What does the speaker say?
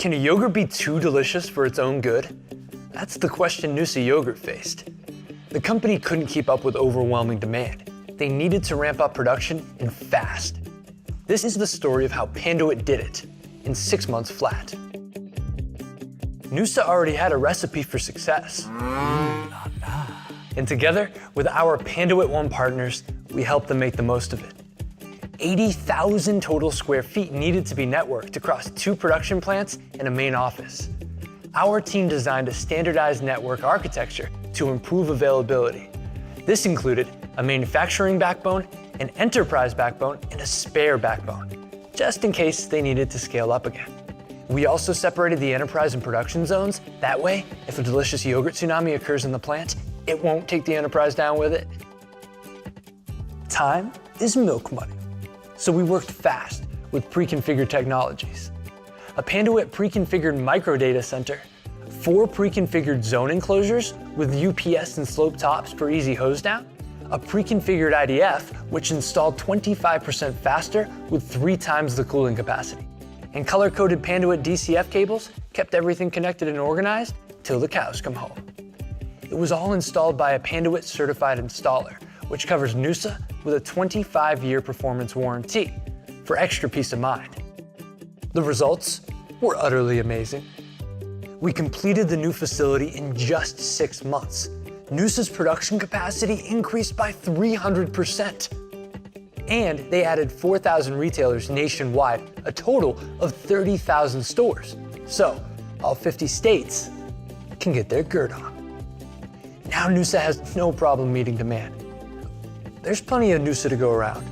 Can a yogurt be too delicious for its own good? That's the question noosa yogurt faced. The company couldn't keep up with overwhelming demand. They needed to ramp up production and fast. This is the story of how Panduit did it in 6 months flat. Noosa already had a recipe for success. And together with our Panduit One partners, we helped them make the most of it. 80,000 total square feet needed to be networked across 2 production plants and a main office. Our team designed a standardized network architecture to improve availability. This included a manufacturing backbone, an enterprise backbone, and a spare backbone, just in case they needed to scale up again. We also separated the enterprise and production zones. That way, if a delicious yogurt tsunami occurs in the plant, it won't take the enterprise down with it. Time is milk money. So we worked fast with pre-configured technologies. A Panduit pre-configured micro data center, 4 pre-configured zone enclosures with UPS and slope tops for easy hose down, a pre-configured IDF which installed 25% faster with 3 times the cooling capacity, and color-coded Panduit DCF cables kept everything connected and organized till the cows come home. It was all installed by a Panduit certified installer, which covers noosa with a 25-year performance warranty for extra peace of mind. The results were utterly amazing. We completed the new facility in just 6 months. noosa's production capacity increased by 300%. And they added 4,000 retailers nationwide, a total of 30,000 stores. So all 50 states can get their GERD on. Now noosa has no problem meeting demand. There's plenty of noosa to go around.